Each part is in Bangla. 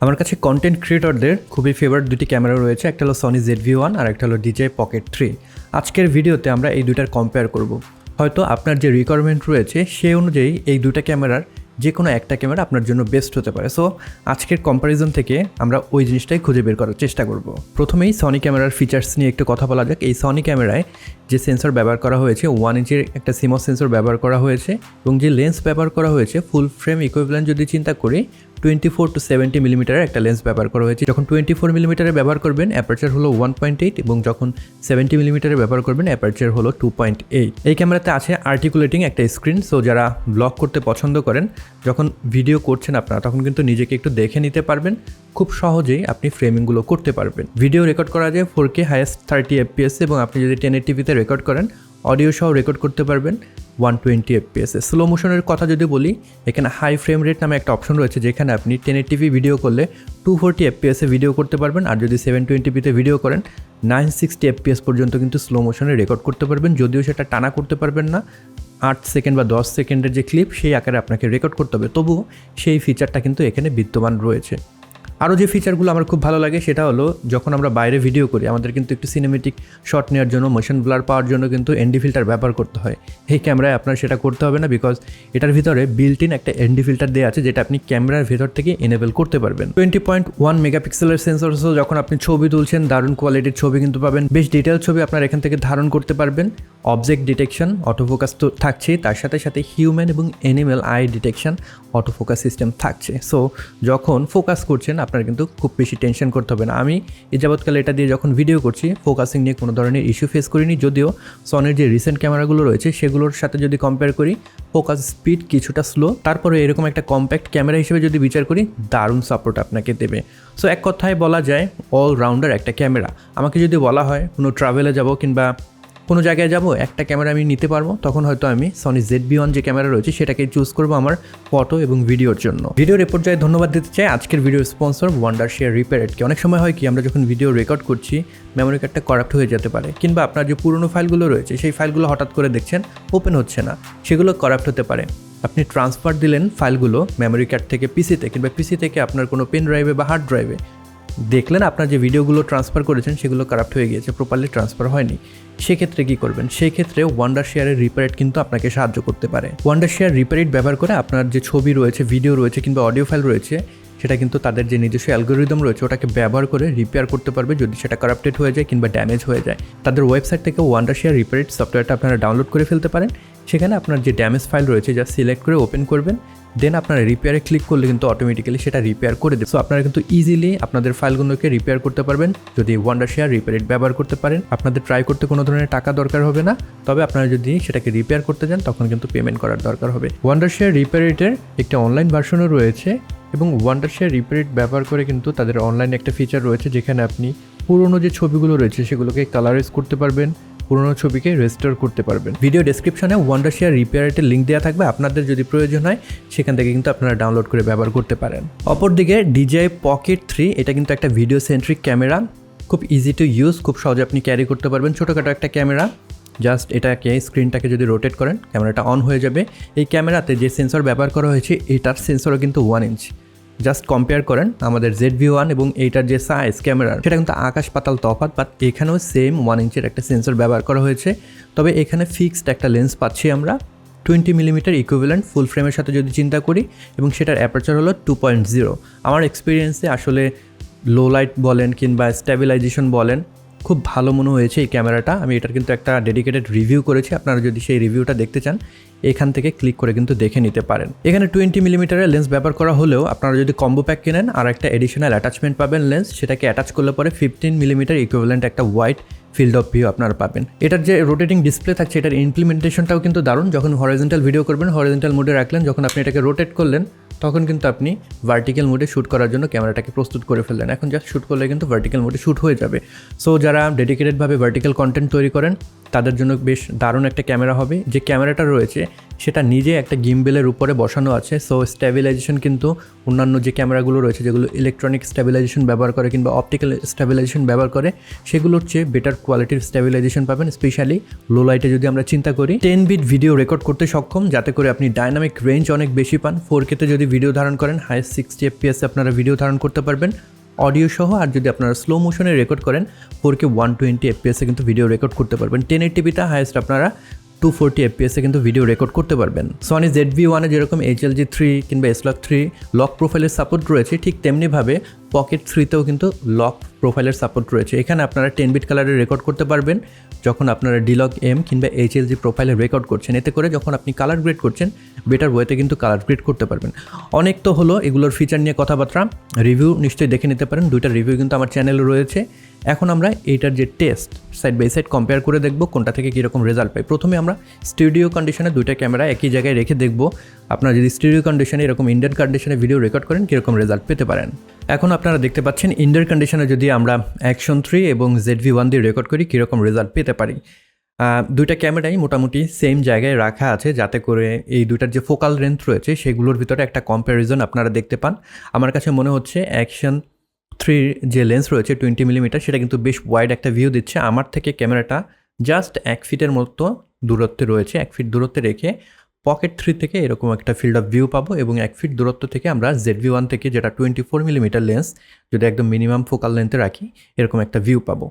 আমার কাছে কন্টেন্ট ক্রিয়েটরদের খুবই ফেভারিট দুটি ক্যামেরা রয়েছে, একটা হলো সনি ZV-1 আর একটা হলো DJI Pocket 3। আজকের ভিডিওতে আমরা এই দুটার কম্পেয়ার করব। হয়তো আপনার যে রিকোয়ারমেন্ট রয়েছে সেই অনুযায়ী এই দুটা ক্যামেরার যে কোনো একটা ক্যামেরা আপনার জন্য বেস্ট হতে পারে। সো আজকের কম্প্যারিজন থেকে আমরা ওই জিনিসটাই খুঁজে বের করার চেষ্টা করব। প্রথমেই সনি ক্যামেরার ফিচার্স নিয়ে একটু কথা বলা যাক। এই সনি ক্যামেরায় যে সেন্সর ব্যবহার করা হয়েছে 1 ইঞ্চের একটা CMOS সেন্সর ব্যবহার করা হয়েছে এবং যে লেন্স ব্যবহার করা হয়েছে ফুল ফ্রেম ইকুইভ্যালেন্ট যদি চিন্তা করি 24 to 70 মিলিমিটারের একটা লেন্স ব্যবহার করা হয়েছে। যখন 24 মিলিমিটারে ব্যবহার করবেন অ্যাপারচার হলো 1.8 এবং যখন 70 মিলিমিটারে ব্যবহার করবেন অ্যাপারচার হলো 2.8। এই ক্যামেরাতে আছে আর্টিকুলেটিং একটা স্ক্রিন। সো যারা ব্লগ করতে পছন্দ করেন, যখন ভিডিও করছেন আপনারা তখন কিন্তু নিজেকে একটু দেখে নিতে পারবেন, খুব সহজেই আপনি ফ্রেমিংগুলো করতে পারবেন। ভিডিও রেকর্ড করা যায় 4K হাইয়েস্ট 30 FPS এবং আপনি যদি 1080p রেকর্ড করেন অডিও সহ রেকর্ড করতে পারবেন 120 FPS। স্লো মোশনের কথা যদি বলি, এখানে হাই ফ্রেম রেট নামে একটা অপশন রয়েছে যেখানে আপনি 1080p ভিডিও করলে 240 FPS ভিডিও করতে পারবেন, আর যদি 720pতে ভিডিও করেন 960 FPS পর্যন্ত কিন্তু স্লো মোশনে রেকর্ড করতে পারবেন। যদিও সেটা টানা করতে পারবেন না, 8 সেকেন্ড বা 10 সেকেন্ডের যে ক্লিপ সেই আকারে আপনাকে রেকর্ড করতে হবে, তবুও সেই ফিচারটা কিন্তু এখানে বিদ্যমান রয়েছে। আরও যে ফিচারগুলো আমার খুব ভালো লাগে সেটা হলো যখন আমরা বাইরে ভিডিও করি আমাদের কিন্তু একটু সিনেমেটিক শট নেওয়ার জন্য, মোশন ব্লার পাওয়ার জন্য কিন্তু ND ফিল্টার ব্যবহার করতে হয়। এই ক্যামেরায় আপনার সেটা করতে হবে না, বিকজ এটার ভিতরে বিল্ট ইন একটা ND ফিল্টার দেওয়া আছে যেটা আপনি ক্যামেরার ভেতর থেকে এনেবল করতে পারবেন। 20.1 মেগাপিক্সেলের সেন্সর, যখন আপনি ছবি তুলছেন দারুণ কোয়ালিটির ছবি কিন্তু পাবেন, বেশ ডিটেল ছবি আপনার এখান থেকে ধারণ করতে পারবেন। অবজেক্ট ডিটেকশন, অটোফোকাস তো থাকছেই, তার সাথে সাথে হিউম্যান এবং animal I detection autofocus system থাকছে। সো যখন ফোকাস করছেন আপনার কিন্তু খুব বেশি টেনশন করতে হবে না। আমি এই যাবৎকালে এটা দিয়ে যখন ভিডিও করছি ফোকাসিং নিয়ে কোনো ধরনের ইস্যু ফেস করিনি, যদিও সনির যে রিসেন্ট ক্যামেরাগুলো রয়েছে সেগুলোর সাথে যদি কম্পেয়ার করি ফোকাস স্পিড কিছুটা স্লো, তারপরে এরকম একটা কম্প্যাক্ট ক্যামেরা হিসেবে যদি বিচার করি দারুণ সাপোর্ট আপনাকে দেবে। সো এক কথায় বলা যায় অলরাউন্ডার একটা ক্যামেরা। আমাকে যদি বলা হয় কোনো ট্রাভেলে যাব কিংবা কোনো জায়গায় যাব একটা ক্যামেরা আমি নিতে পারবো, তখন হয়তো আমি সনি ZV-1 যে ক্যামেরা রয়েছে সেটাকে চুজ করবো আমার ফটো এবং ভিডিওর জন্য। ভিডিওর এ পর্যায়ে ধন্যবাদ দিতে চাই আজকের ভিডিও স্পন্সর ওয়ান্ডারশেয়ার রিপেয়ারেডকে। অনেক সময় হয় কি আমরা যখন ভিডিও রেকর্ড করছি মেমোরি কার্ডটা করাপ্ট হয়ে যেতে পারে, কিংবা আপনার যে পুরনো ফাইলগুলো রয়েছে সেই ফাইলগুলো হঠাৎ করে দেখছেন ওপেন হচ্ছে না, সেগুলো করাপ্ট হতে পারে। আপনি ট্রান্সফার দিলেন ফাইলগুলো মেমোরি কার্ড থেকে পিসিতে, কিংবা পিসি থেকে আপনার কোনো পেন ড্রাইভে বা হার্ড ড্রাইভে, দেখলেন আপনার যে ভিডিওগুলো ট্রান্সফার করেছেন সেগুলো কারাপ্ট হয়ে গিয়েছে, প্রপারলি ট্রান্সফার হয়নি। সেক্ষেত্রে কী করবেন? সেই ক্ষেত্রে ওয়ান্ডারশেয়ারের রিপেয়ারেড কিন্তু আপনাকে সাহায্য করতে পারে। ওয়ান্ডারশেয়ার রিপেয়ারেড ব্যবহার করে আপনার যে ছবি রয়েছে, ভিডিও রয়েছে কিংবা অডিও ফাইল রয়েছে সেটা কিন্তু তাদের যে নিজস্ব অ্যালগোরিদম রয়েছে ওটাকে ব্যবহার করে রিপেয়ার করতে পারবে যদি সেটা কারাপ্টেড হয়ে যায় কিংবা ড্যামেজ হয়ে যায়। তাদের ওয়েবসাইট থেকে ওয়ান্ডারশেয়ার রিপেয়ারেড সফটওয়্যারটা আপনারা ডাউনলোড করে ফেলতে পারেন। সেখানে আপনার যে ড্যামেজ ফাইল রয়েছে যা সিলেক্ট করে ওপেন করবেন, দেন আপনারা রিপেয়ারে ক্লিক করলে কিন্তু অটোমেটিক্যালি সেটা রিপেয়ার করে দেবে। সো আপনারা কিন্তু ইজিলি আপনাদের ফাইলগুলোকে রিপেয়ার করতে পারবেন যদি ওয়ান্ডারশেয়ার রিপেয়ারেড ব্যবহার করতে পারেন। আপনাদের ট্রাই করতে কোনো ধরনের টাকা দরকার হবে না, তবে আপনারা যদি সেটাকে রিপেয়ার করতে যান তখন কিন্তু পেমেন্ট করার দরকার হবে। ওয়ান্ডারশেয়ার রিপেয়ারেডের একটা অনলাইন ভার্সনও রয়েছে এবং ওয়ান্ডারশেয়ার রিপেয়ারেড ব্যবহার করে কিন্তু তাদের অনলাইনে একটা ফিচার রয়েছে যেখানে আপনি পুরনো যে ছবিগুলো রয়েছে সেগুলোকে কালারাইজ করতে পারবেন, পুরোনো ছবিকে রেস্টোর করতে পারবেন। ভিডিও ডেসক্রিপশনে ওয়ান্ডারশেয়ার রিপেয়ারেটের লিঙ্ক দেওয়া থাকবে, আপনাদের যদি প্রয়োজন হয় সেখান থেকে কিন্তু আপনারা ডাউনলোড করে ব্যবহার করতে পারেন। অপরদিকে DJI Pocket 3 এটা কিন্তু একটা ভিডিও সেন্ট্রিক ক্যামেরা, খুব ইজি টু ইউজ, খুব সহজে আপনি ক্যারি করতে পারবেন। ছোটোখাটো একটা ক্যামেরা, জাস্ট এটাকে স্ক্রিনটাকে যদি রোটেট করেন ক্যামেরাটা অন হয়ে যাবে। এই ক্যামেরাতে যে সেন্সর ব্যবহার করা হয়েছে এটার সেন্সরও কিন্তু 1 ইঞ্চ। জাস্ট কম্পেয়ার করেন আমাদের ZV-1 এবং এইটার যে সাইজ ক্যামেরার সেটা কিন্তু আকাশ পাতাল তফাৎ, বাট এখানেও সেম 1 ইঞ্চের একটা সেন্সর ব্যবহার করা হয়েছে। তবে এখানে ফিক্সড একটা লেন্স পাচ্ছি আমরা 20 মিলিমিটার ইকুইভ্যালেন্ট ফুল ফ্রেমের সাথে যদি চিন্তা করি, এবং সেটার অ্যাপারচার হলো 2.0। আমার এক্সপিরিয়েন্সে আসলে লো লাইট বলেন কিংবা স্ট্যাবিলাইজেশন বলেন খুব ভালো মনে হয়েছে এই ক্যামেরাটা। আমি এটার কিন্তু একটা ডেডিকেটেড রিভিউ করেছি, আপনারা যদি সেই রিভিউটা দেখতে চান এখান থেকে ক্লিক করে কিন্তু দেখে নিতে পারেন। এখানে 20 মিলিমিটারের লেন্স ব্যবহার করা হলেও আপনারা যদি কম্বো প্যাক কেনেন আর একটা এডিশনাল অ্যাটাচমেন্ট পাবেন লেন্স, সেটাকে অ্যাটাচ করলে পরে 15 মিলিমিটার ইকুইভ্যালেন্ট একটা ওয়াইড ফিল্ড অফ ভিউ আপনারা পাবেন। এটার যে রোটেটিং ডিসপ্লে থাকছে এটার ইমপ্লিমেন্টেশনটাও কিন্তু দারুণ। যখন হরিজন্টাল ভিডিও করবেন হরিজন্টাল মোডে রাখলেন, যখন আপনি এটাকে রোটেট করলেন তখন কিন্তু আপনি ভার্টিক্যাল মোডে শ্যুট করার জন্য ক্যামেরাটাকে প্রস্তুত করে ফেললেন। এখন জাস্ট শ্যুট করলে কিন্তু ভার্টিক্যাল মোডে শ্যুট হয়ে যাবে। সো যারা ডেডিকেটেডভাবে ভার্টিক্যাল কন্টেন্ট তৈরি করেন তাদের জন্য বেশ দারুণ একটা ক্যামেরা হবে। যে ক্যামেরাটা রয়েছে সেটা নিজে একটা গিম্বেলের উপরে বসানো আছে। সো স্ট্যাবিলাইজেশন কিন্তু অন্যান্য যে ক্যামেরাগুলো রয়েছে যেগুলো ইলেকট্রনিক স্ট্যাবিলাইজেশন ব্যবহার করে কিংবা অপটিক্যাল স্ট্যাবিলাইজেশন ব্যবহার করে সেগুলোর চেয়ে বেটার কোয়ালিটির স্ট্যাবিলাইজেশন পাবেন। স্পেশালি লো লাইটে যদি আমরা চিন্তা করি 10 বিট ভিডিও রেকর্ড করতে সক্ষম, যাতে করে আপনি ডাইনামিক রেঞ্জ অনেক বেশি পান। 4K তে যদি ভিডিও ধারণ করেন হাইয়েস্ট 60 FPS আপনারা ভিডিও ধারণ করতে পারবেন অডিও সহ। আর যদি আপনারা স্লো মোশনে রেকর্ড করেন 4K 120 FPS কিন্তু ভিডিও রেকর্ড করতে পারবেন। 1080p হাইয়েস্ট আপনারা 240 FPS কিন্তু ভিডিও রেকর্ড করতে পারবেন। সনি ZV-1 এ যেরকম HLG3 কিংবা S-Log3 লক প্রোফাইলের সাপোর্ট রয়েছে, ঠিক তেমনিভাবে পকেট 3তেও কিন্তু লক প্রোফাইলের সাপোর্ট রয়েছে। এখানে আপনারা 10 বিট কালারে রেকর্ড করতে পারবেন যখন আপনারা D-Log-M কিংবা HLG প্রোফাইলে রেকর্ড করছেন। এতে করে যখন আপনি কালার গ্রেড করছেন বেটার ওয়েতে কিন্তু কালার গ্রেড করতে পারবেন। অনেক তো হলো এগুলোর ফিচার নিয়ে কথাবার্তা, রিভিউ নিশ্চয়ই দেখে নিতে পারেন। দুইটা রিভিউ কিন্তু আমার চ্যানেলে রয়েছে। এখন আমরা এইটার যে test side by side compare করে দেখব কোনটা থেকে কীরকম রেজাল্ট পাই। প্রথমে আমরা স্টুডিও কন্ডিশনে দুইটা ক্যামেরা একই জায়গায় রেখে দেখব আপনারা যদি স্টুডিও কন্ডিশনে এরকম ইন্ডিয়ান কন্ডিশনে ভিডিও রেকর্ড করেন কীরকম রেজাল্ট পেতে পারেন। এখন আপনারা দেখতে পাচ্ছেন ইন্ডিয়ান কন্ডিশনে যদি আমরা অ্যাকশন 3 এবং ZV-1 দিয়ে রেকর্ড করি কীরকম রেজাল্ট পেতে পারি। দুইটা ক্যামেরাই মোটামুটি সেম জায়গায় রাখা আছে যাতে করে এই দুইটার যে ফোকাল লেন্থ রয়েছে সেগুলোর ভিতরে একটা কম্প্যারিজন আপনারা দেখতে পান। আমার কাছে মনে হচ্ছে অ্যাকশন 3 যে লেন্স রয়েছে 20mm সেটা কিন্তু বেশ ওয়াইড একটা ভিউ দিচ্ছে। আমার থেকে ক্যামেরাটা জাস্ট 1 ফিটের মতো দূরত্বে রয়েছে। 1 ফিট দূরত্বে রেখে পকেট 3 থেকে এরকম একটা ফিল্ড অফ ভিউ পাবো এবং 1 ফিট দূরত্ব থেকে আমরা ZV-1 থেকে যেটা 24mm লেন্স যদি একদম মিনিমাম ফোকাল লেন্থে রাখি এরকম একটা ভিউ পাবো।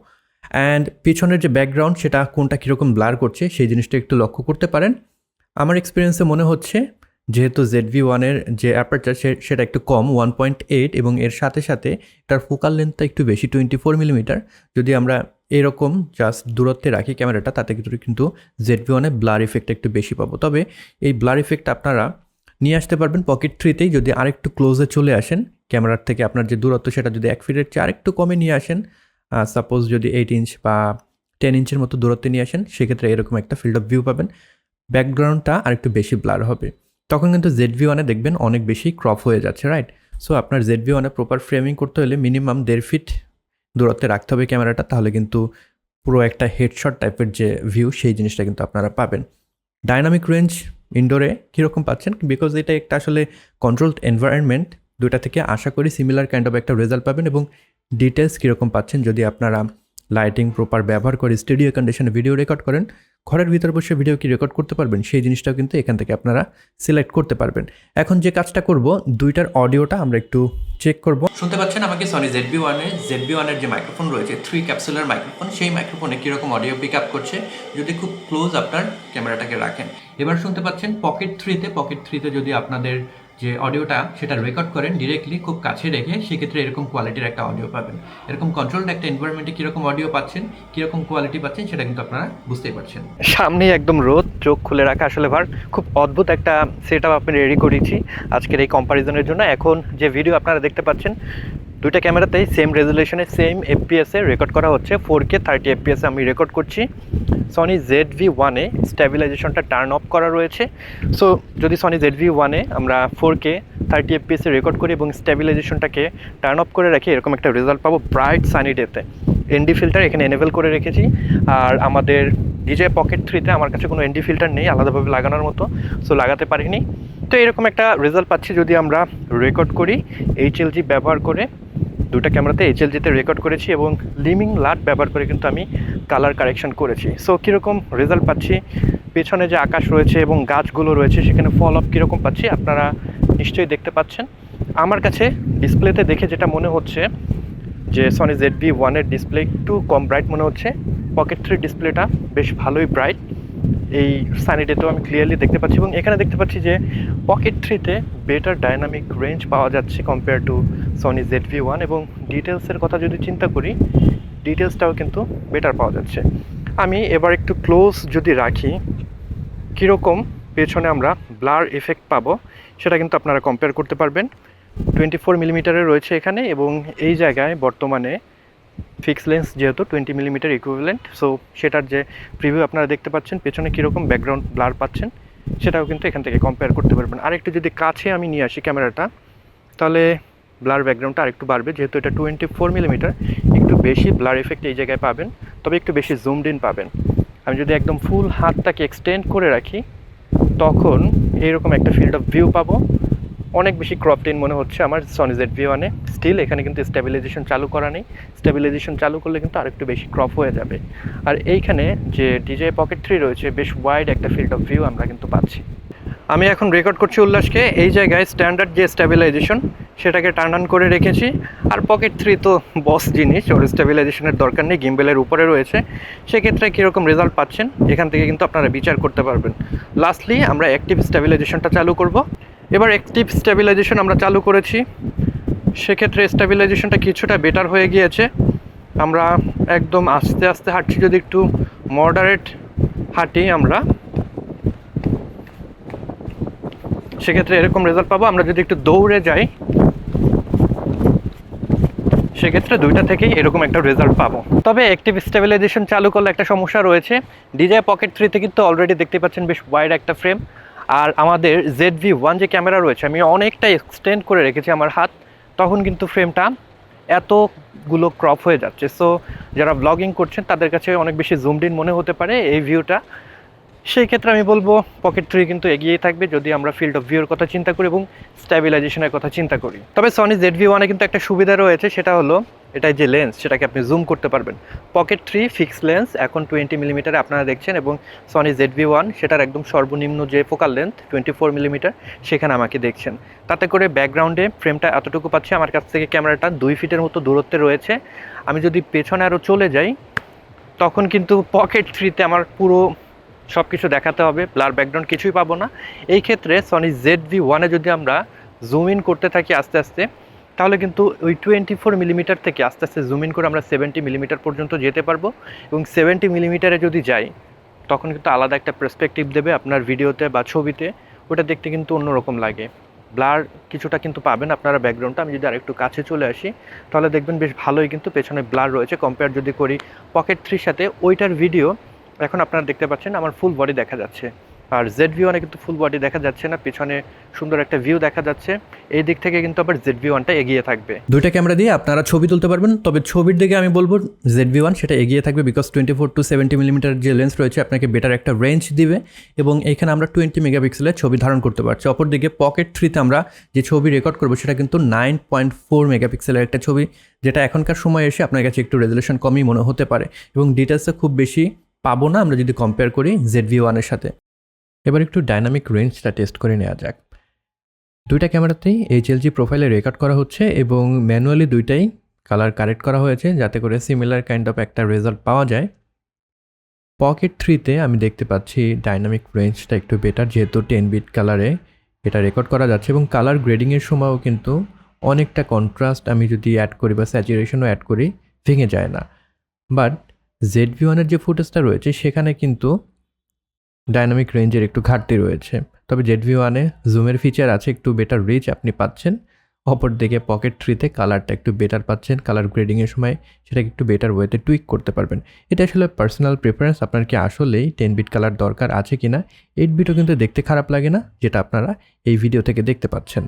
অ্যান্ড পিছনের যে ব্যাকগ্রাউন্ড সেটা কোনটা কীরকম ব্লার করছে সেই জিনিসটা একটু লক্ষ্য করতে পারেন। আমার এক্সপিরিয়েন্সে মনে হচ্ছে যেহেতু ZV-1 এর যে অ্যাপারচার সেটা একটু কম 1.8 এবং এর সাথে সাথে এটার ফোকাল লেন্থটা একটু বেশি 24mm। যদি আমরা এরকম জাস্ট দূরত্বে রাখি ক্যামেরাটা তাতে কিন্তু ZV-1 এ ব্লার ইফেক্ট একটু বেশি পাবো। তবে এই ব্লার ইফেক্ট আপনারা নিয়ে আসতে পারবেন পকেট 3তেই যদি আরেকটু ক্লোজে চলে আসেন ক্যামেরার থেকে আপনার যে দূরত্ব সেটা যদি 1 ফিটের চেয়ে আরেকটু কমে নিয়ে আসেন, সাপোজ যদি 8 ইঞ্চ বা 10 ইঞ্চের মতো দূরত্বে নিয়ে আসেন সেক্ষেত্রে এরকম একটা ফিল্ড অফ ভিউ পাবেন। ব্যাকগ্রাউন্ডটা আরেকটু বেশি ব্লার হবে, তখন কিন্তু ZV-1 এ দেখবেন অনেক বেশি ক্রপ হয়ে যাচ্ছে, রাইট? সো আপনার ZV-1 এ প্রপার ফ্রেমিং করতে হলে মিনিমাম 1.5 ফিট দূরত্বে রাখতে হবে ক্যামেরাটা, তাহলে কিন্তু পুরো একটা হেডশট টাইপের যে ভিউ সেই জিনিসটা কিন্তু আপনারা পাবেন। ডাইনামিক রেঞ্জ ইনডোরে কীরকম পাচ্ছেন, বিকজ এটা একটা আসলে কন্ট্রোলড এনভায়রনমেন্ট, দুটা থেকে আশা করি সিমিলার কাইন্ড অফ একটা রেজাল্ট পাবেন। এবং ডিটেলস কীরকম পাচ্ছেন যদি আপনারা লাইটিং প্রপার ব্যবহার করে স্টুডিও কন্ডিশনে ভিডিও রেকর্ড করেন, ঘরের ভিতর বসে ভিডিও কি রেকর্ড করতে পারবেন সেই জিনিসটাও কিন্তু এখান থেকে আপনারা সিলেক্ট করতে পারবেন। এখন যে কাজটা করব দুইটার অডিওটা আমরা একটু চেক করব। শুনতে পাচ্ছেন আমাকে সনি ZV-1 এর যে মাইক্রোফোন রয়েছে 3 ক্যাপসুলার মাইক্রোফোন, সেই মাইক্রোফোনে কীরকম অডিও পিক আপ করছে যদি খুব ক্লোজ আপনার ক্যামেরাটাকে রাখেন। এবার শুনতে পাচ্ছেন পকেট 3তে যদি আপনাদের যে অডিওটা সেটা রেকর্ড করেন ডিরেক্টলি খুব কাছে রেখে সেক্ষেত্রে এরকম কোয়ালিটির একটা অডিও পাবেন। এরকম কন্ট্রোলড একটা এনভায়রনমেন্টে কীরকম অডিও পাচ্ছেন কীরকম কোয়ালিটি পাচ্ছেন সেটা কিন্তু আপনারা বুঝতেই পারছেন। সামনেই একদম রোদ, চোখ খুলে রাখা আসলে খুব অদ্ভুত একটা সেট আপ আমি রেডি করেছি আজকের এই কম্পারিজনের জন্য। এখন যে ভিডিও আপনারা দেখতে পাচ্ছেন দুইটা ক্যামেরাতেই সেম রেজুলেশনে সেম এফপিএসে রেকর্ড করা হচ্ছে। 4K 30 FPS আমি রেকর্ড করছি। সনি ZV-1 এ স্ট্যাবিলাইজেশনটা টার্ন অফ করা রয়েছে। সো যদি সনি ZV-1 এ আমরা 4K 30 FPS এ রেকর্ড করি এবং স্ট্যাবিলাইজেশনটাকে টার্ন অফ করে রাখি এরকম একটা রেজাল্ট পাবো ব্রাইট সানি ডেতে। ND ফিল্টার এখানে এনেবল করে রেখেছি। আর আমাদের DJI Pocket 3তে আমার কাছে কোনো ND ফিল্টার নেই আলাদাভাবে লাগানোর মতো, সো লাগাতে পারিনি। তো এরকম একটা রেজাল্ট পাচ্ছি যদি আমরা রেকর্ড করি HLG ব্যবহার করে। দুটো ক্যামেরাতে HLG-তে রেকর্ড করেছি এবং লিমিং লাট ব্যবহার করে কিন্তু আমি কালার কারেকশন করেছি। সো কীরকম রেজাল্ট পাচ্ছি, পেছনে যে আকাশ রয়েছে এবং গাছগুলো রয়েছে সেখানে ফল অফ কীরকম পাচ্ছি আপনারা নিশ্চয়ই দেখতে পাচ্ছেন। আমার কাছে ডিসপ্লেতে দেখে যেটা মনে হচ্ছে যে সনি ZV-1 এর ডিসপ্লে একটু কম ব্রাইট মনে হচ্ছে। পকেট 3 ডিসপ্লেটা বেশ ভালোই ব্রাইট, এই সানি ডেতেও আমি ক্লিয়ারলি দেখতে পাচ্ছি। এবং এখানে দেখতে পাচ্ছি যে পকেট 3তে বেটার ডাইনামিক রেঞ্জ পাওয়া যাচ্ছে কম্পেয়ার টু সনি ZV-1। এবং ডিটেলসের কথা যদি চিন্তা করি ডিটেলসটাও কিন্তু বেটার পাওয়া যাচ্ছে। আমি এবার একটু ক্লোজ যদি রাখি কীরকম পেছনে আমরা ব্লার এফেক্ট পাবো সেটা কিন্তু আপনারা কম্পেয়ার করতে পারবেন। 24mm রয়েছে এখানে এবং এই জায়গায় বর্তমানে ফিক্স লেন্স যেহেতু 20mm ইকুইভ্যালেন্ট, সো সেটার যে প্রিভিউ আপনারা দেখতে পাচ্ছেন পেছনে কীরকম ব্যাকগ্রাউন্ড ব্লার পাচ্ছেন সেটাও কিন্তু এখান থেকে কম্পেয়ার করতে পারবেন। আর একটু যদি কাছে আমি নিয়ে আসি ক্যামেরাটা তাহলে ব্লার ব্যাকগ্রাউন্ডটা আরেকটু বাড়বে, যেহেতু এটা 24mm একটু বেশি ব্লার এফেক্ট এই জায়গায় পাবেন, তবে একটু বেশি জুমড ইন পাবেন। আমি যদি একদম ফুল হাতটাকে এক্সটেন্ড করে রাখি তখন এইরকম একটা ফিল্ড অফ ভিউ পাবো। অনেক বেশি ক্রপড ইন মনে হচ্ছে আমার সনি ZV-1 স্টিল এখানে কিন্তু স্টেবিলাইজেশন চালু করা নেই। স্টেবিলাইজেশন চালু করলে কিন্তু আরেকটু বেশি ক্রপ হয়ে যাবে। আর এইখানে যে DJI Pocket 3 রয়েছে বেশ ওয়াইড একটা ফিল্ড অফ ভিউ আমরা কিন্তু পাচ্ছি। আমি এখন রেকর্ড করছি উল্লাসকে। এই জায়গায় স্ট্যান্ডার্ড যে স্টেবিলাইজেশন সেটাকে টার্ন অন করে রেখেছি। আর পকেট 3 তো বস জিনিস, ওর স্টেবিলাইজেশনের দরকার নেই, গিম্বেলের উপরে রয়েছে। সেক্ষেত্রে কীরকম রেজাল্ট পাচ্ছেন এখান থেকে কিন্তু আপনারা বিচার করতে পারবেন। লাস্টলি আমরা অ্যাক্টিভ স্টেবিলাইজেশনটা চালু করব। এবার অ্যাক্টিভ স্টেবিলাইজেশন আমরা চালু করেছি, সেক্ষেত্রে স্টেবিলাইজেশনটা কিছুটা বেটার হয়ে গিয়েছে। আমরা একদম আস্তে আস্তে হাঁটছি, যদি একটু মডারেট হাঁটি আমরা সেক্ষেত্রে এরকম রেজাল্ট পাবো। আমরা যদি একটু দৌড়ে যাই সেক্ষেত্রে দুইটা থেকেই এরকম একটা রেজাল্ট পাবো। তবে অ্যাক্টিভ স্টেবিলাইজেশন চালু করলে একটা সমস্যা রয়েছে। DJI Pocket 3 তে কিন্তু অলরেডি দেখতে পাচ্ছেন বেশ ওয়াইড একটা ফ্রেম, আর আমাদের ZV-1 যে ক্যামেরা রয়েছে আমি অনেকটা এক্সটেন্ড করে রেখেছি আমার হাত, তখন কিন্তু ফ্রেমটা এতগুলো ক্রপ হয়ে যাচ্ছে। সো যারা ব্লগিং করছেন তাদের কাছে অনেক বেশি জুমড ইন মনে হতে পারে এই ভিউটা। সেই ক্ষেত্রে আমি বলবো পকেট 3 কিন্তু এগিয়েই থাকবে যদি আমরা ফিল্ড অফ ভিউর কথা চিন্তা করি এবং স্টেবিলাইজেশনের কথা চিন্তা করি। তবে সনি ZV-1 কিন্তু একটা সুবিধা রয়েছে, সেটা হলো এটাই যে লেন্স সেটাকে আপনি জুম করতে পারবেন। পকেট 3 ফিক্স লেন্স এখন 20 মিলিমিটারে আপনারা দেখছেন, এবং সনি ZV-1 সেটার একদম সর্বনিম্ন যে ফোকাল লেন্থ 24 মিলিমিটার সেখানে আমাকে দেখছেন। তাতে করে ব্যাকগ্রাউন্ডে ফ্রেমটা এতটুকু পাচ্ছি, আমার কাছ থেকে ক্যামেরাটা 2 ফিটের মতো দূরত্বে রয়েছে। আমি যদি পেছনে আরও চলে যাই তখন কিন্তু পকেট 3তে আমার পুরো সব কিছু দেখাতে হবে, ব্লার ব্যাকগ্রাউন্ড কিছুই পাবো না। এই ক্ষেত্রে সনি ZV-1 যদি আমরা জুম ইন করতে থাকি আস্তে আস্তে, তাহলে কিন্তু ওই 24 মিলিমিটার থেকে আস্তে আস্তে জুম ইন করে আমরা 70 মিলিমিটার পর্যন্ত যেতে পারবো। এবং 70 মিলিমিটারে যদি যাই তখন কিন্তু আলাদা একটা পার্সপেক্টিভ দেবে আপনার ভিডিওতে বা ছবিতে, ওটা দেখতে কিন্তু অন্যরকম লাগে। ব্লার কিছুটা কিন্তু পাবেন আপনারা ব্যাকগ্রাউন্ডটা। আমি যদি আরেকটু কাছে চলে আসি তাহলে দেখবেন বেশ ভালোই কিন্তু পেছনে ব্লার রয়েছে। কম্পেয়ার যদি করি পকেট 3 সাথে, ওইটার ভিডিও এখন আপনারা দেখতে পাচ্ছেন আমার ফুল বডি দেখা যাচ্ছে, আর ZV-1 কিন্তু ফুল বডি দেখা যাচ্ছে না, পিছনে সুন্দর একটা ভিউ দেখা যাচ্ছে। এই দিক থেকে কিন্তু আবার ZV-1টা এগিয়ে থাকবে। দুইটা ক্যামেরা দিয়ে আপনারা ছবি তুলতে পারবেন, তবে ছবির দিকে আমি বলবো ZV-1 সেটা এগিয়ে থাকবে, বিকজ 24 to 70 মিলিমিটার যে লেন্স রয়েছে আপনাকে বেটার একটা রেঞ্জ দিবে, এবং এখানে আমরা 20 মেগাপিক্সেলের ছবি ধারণ করতে পারছি। অপরদিকে পকেট 3তে আমরা যে ছবি রেকর্ড করবো সেটা কিন্তু 9.4 মেগাপিক্সেলের একটা ছবি, যেটা এখনকার সময় এসে আপনার কাছে একটু রেজলিউশন কমই মনে হতে পারে, এবং ডিটেলসে খুব বেশি পাবো না আমরা যদি কম্পেয়ার করি ZV-1 এর সাথে। এবার একটু ডাইনামিক রেঞ্জটা টেস্ট করে নেওয়া যাক। দুইটা ক্যামেরাতেই HLG প্রোফাইলে রেকর্ড করা হচ্ছে এবং ম্যানুয়ালি দুইটাই কালার কারেক্ট করা হয়েছে যাতে করে সিমিলার কাইন্ড অফ একটা রেজাল্ট পাওয়া যায়। পকেট 3তে আমি দেখতে পাচ্ছি ডাইনামিক রেঞ্জটা একটু বেটার, যেহেতু 10 বিট কালারে এটা রেকর্ড করা যাচ্ছে, এবং কালার গ্রেডিংয়ের সময়ও কিন্তু অনেকটা কন্ট্রাস্ট আমি যদি অ্যাড করি বা স্যাচুরেশনও অ্যাড করি ভেঙে যায় না। বাট ZV-1 এর যে ফুটেজটা রয়েছে সেখানে কিন্তু ডাইনামিক রেঞ্জের একটু ঘাটতি রয়েছে। তবে ZV-1 জুমের ফিচার আছে, একটু বেটার রিচ আপনি পাচ্ছেন। অপরদিকে পকেট 3তে কালারটা একটু বেটার পাচ্ছেন, কালার গ্রেডিংয়ের সময় সেটাকে একটু বেটার ওয়েতে টুইক করতে পারবেন। এটা আসলে পার্সোনাল প্রেফারেন্স, আপনার কি আসলেই 10 বিট কালার দরকার আছে কিনা। 8 বিটও কিন্তু দেখতে খারাপ লাগে না, যেটা আপনারা এই ভিডিও থেকে দেখতে পাচ্ছেন।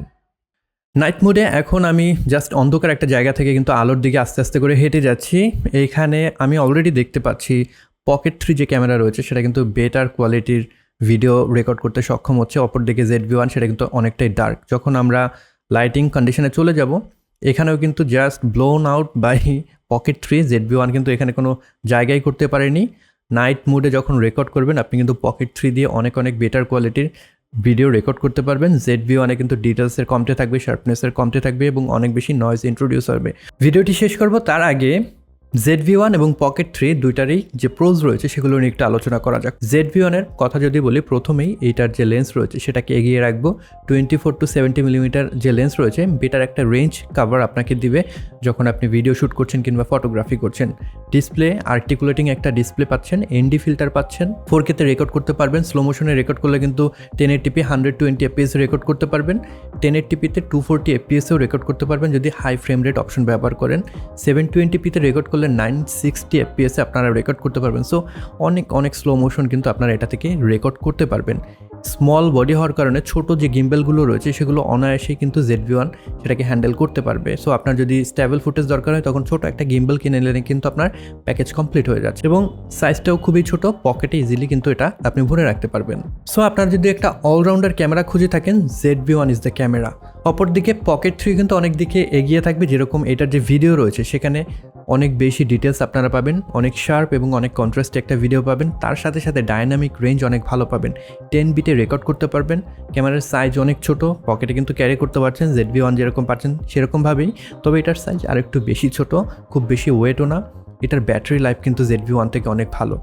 নাইট মোডে এখন আমি জাস্ট অন্ধকার একটা জায়গা থেকে কিন্তু আলোর দিকে আস্তে আস্তে করে হেঁটে যাচ্ছি। এইখানে আমি অলরেডি দেখতে পাচ্ছি পকেট 3 যে ক্যামেরা রয়েছে সেটা কিন্তু বেটার কোয়ালিটির ভিডিও রেকর্ড করতে সক্ষম হচ্ছে। অপরদিকে ZV-1 সেটা কিন্তু অনেকটাই ডার্ক। যখন আমরা লাইটিং কন্ডিশনে চলে যাব এখানেও কিন্তু just blown out by Pocket 3, ZV-1 কিন্তু এখানে কোনো জায়গায় করতে পারেনি। নাইট মোডে যখন রেকর্ড করবেন আপনি কিন্তু পকেট 3 দিয়ে অনেক অনেক বেটার কোয়ালিটির ভিডিও রেকর্ড করতে পারবেন। ZV-1 কিন্তু ডিটেলসের কমতে থাকবে, শার্পনেসের কমতে থাকবে এবং অনেক বেশি নয়েজ ইন্ট্রোডিউস হবে। ভিডিওটি শেষ করব তার আগে ZV-1 এবং পকেট 3 দুইটারই যে প্রোজ রয়েছে সেগুলো নিয়ে একটু আলোচনা করা যাক। ZV-1 এর কথা যদি বলি, প্রথমেই এইটার যে লেন্স রয়েছে সেটাকে এগিয়ে রাখবো। 24 to 70 মিলিমিটার যে লেন্স রয়েছে বেটার একটা রেঞ্জ কাভার আপনাকে দিবে যখন আপনি ভিডিও শ্যুট করছেন কিংবা ফটোগ্রাফি করছেন। ডিসপ্লে আর্টিকুলেটিং একটা ডিসপ্লে পাচ্ছেন, ND ফিল্টার পাচ্ছেন, 4K-তে রেকর্ড করতে পারবেন। স্লো মোশনে রেকর্ড করলে কিন্তু 1080p 120 fps রেকর্ড করতে পারবেন। 1080p-তে 240 fps-এও রেকর্ড করতে পারবেন যদি হাই ফ্রেম রেট অপশন ব্যবহার করেন। 720p-তে রেকর্ড করলে 960 fps-এ আপনারা রেকর্ড করতে পারবেন। সো অনেক স্লো মোশন কিন্তু আপনারা এটা থেকে রেকর্ড করতে পারবেন। স্মল বডি হওয়ার কারণে ছোট যে গিম্বেলগুলো রয়েছে সেগুলো অনায়াসেই কিন্তু ZV-1 সেটাকে হ্যান্ডেল করতে পারবে। সো আপনার যদি স্টেবল ফুটেজ দরকার হয় তখন ছোট একটা গিম্বেল কিনে নিলে কিন্তু আপনার প্যাকেজ কমপ্লিট হয়ে যাচ্ছে এবং সাইজটাও খুবই ছোট, পকেটে ইজিলি কিন্তু এটা আপনি ভরে রাখতে পারবেন। সো আপনার যদি একটা অলরাউন্ডার ক্যামেরা খুঁজে থাকেন, ZV-1 ইজ দ্য ক্যামেরা। অপরদিকে পকেট 3 কিন্তু অনেক দিকে এগিয়ে থাকবে, যেরকম এটার যে ভিডিও রয়েছে সেখানে অনেক বেশি ডিটেলস আপনারা পাবেন, অনেক শার্প এবং অনেক কন্ট্রাস্টে একটা ভিডিও পাবেন, তার সাথে সাথে ডায়নামিক রেঞ্জ অনেক ভালো পাবেন, 10 বিটে রেকর্ড করতে পারবেন, ক্যামেরার সাইজ অনেক ছোট, পকেটে কিন্তু ক্যারি করতে পারছেন ZV-1 যেরকম পাচ্ছেন সেরকমভাবেই, তবে এটার সাইজ আর একটু বেশি ছোট, খুব বেশি ওয়েটও না। এটার ব্যাটারি লাইফ কিন্তু ZV-1 থেকে অনেক ভালো।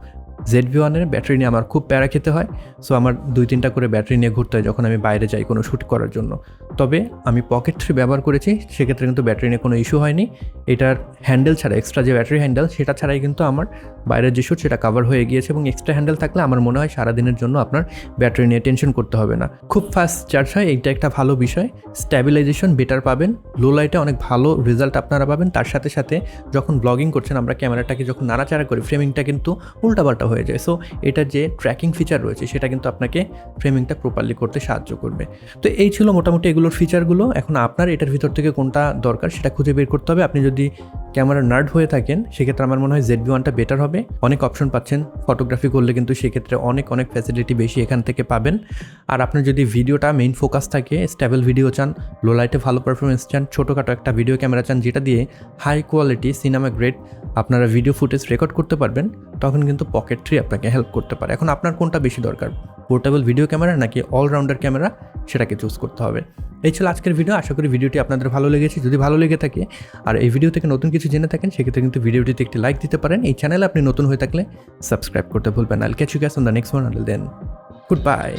ZV-1 এর ব্যাটারি নিয়ে আমার খুব প্যারা খেতে হয়, সো আমার 2-3টা করে ব্যাটারি নিয়ে ঘুরতে হয় যখন আমি বাইরে যাই কোনো শ্যুট করার জন্য। তবে আমি পকেট 3 ব্যবহার করেছি, সেক্ষেত্রে কিন্তু ব্যাটারি নিয়ে কোনো ইস্যু হয়নি। এটার হ্যান্ডেল ছাড়া, এক্সট্রা যে ব্যাটারি হ্যান্ডেল সেটা ছাড়াই কিন্তু আমার বাইরের যে শ্যুট সেটা কভার হয়ে গিয়েছে, এবং এক্সট্রা হ্যান্ডেল থাকলে আমার মনে হয় সারাদিনের জন্য আপনার ব্যাটারি নিয়ে টেনশন করতে হবে না। খুব ফাস্ট চার্জ হয়, এইটা একটা ভালো বিষয়। স্ট্যাবিলাইজেশন বেটার পাবেন, লো লাইটে অনেক ভালো রেজাল্ট আপনারা পাবেন। তার সাথে সাথে যখন ব্লগিং করছেন আমরা ক্যামেরাটাকে যখন নাড়াচাড়া করি ফ্রেমিংটা কিন্তু উল্টাপাল্টা হয়ে যায়। সো এটার যে ট্র্যাকিং ফিচার রয়েছে সেটা কিন্তু আপনাকে ফ্রেমিংটা প্রপারলি করতে সাহায্য করবে। তো এই ছিল মোটামুটি এগুলোর ফিচারগুলো। এখন আপনার এটার ভিতর থেকে কোনটা দরকার সেটা খুঁজে বের করতে হবে। আপনি যদি ক্যামেরা নার্ড হয়ে থাকেন সেক্ষেত্রে আমার মনে হয় ZV-1টা বেটার হবে, অনেক অপশন পাচ্ছেন, ফটোগ্রাফি করলে কিন্তু সেক্ষেত্রে অনেক ফ্যাসিলিটি বেশি এখান থেকে পাবেন। আর আপনার যদি ভিডিওটা মেইন ফোকাস থাকে, স্টেবল ভিডিও চান, লো লাইটে ভালো পারফরমেন্স চান, ছোটোখাটো একটা ভিডিও ক্যামেরা চান যেটা দিয়ে হাই কোয়ালিটি সিনেমা গ্রেড আপনারা ভিডিও ফুটেজ রেকর্ড করতে পারবেন, তখন কিন্তু পকেট 3 আপনাকে হেল্প করতে পারে। এখন আপনার কোনটা বেশি দরকার, পোর্টেবল ভিডিও ক্যামেরা নাকি অলরাউন্ডার ক্যামেরা, সেটাকে চুজ করতে হবে। এই ছিল আজকের ভিডিও। আশা করি ভিডিওটি আপনাদের ভালো লেগেছে। যদি ভালো লেগে থাকে আর এই ভিডিও থেকে নতুন কিছু জেনে থাকেন সেক্ষেত্রে কিন্তু ভিডিওটিতে একটি লাইক দিতে পারেন। এই চ্যানেলে আপনি নতুন হয়ে থাকলে সাবস্ক্রাইব করতে ভুলবেন না। I'll catch you guys on the next one. Until then, good by.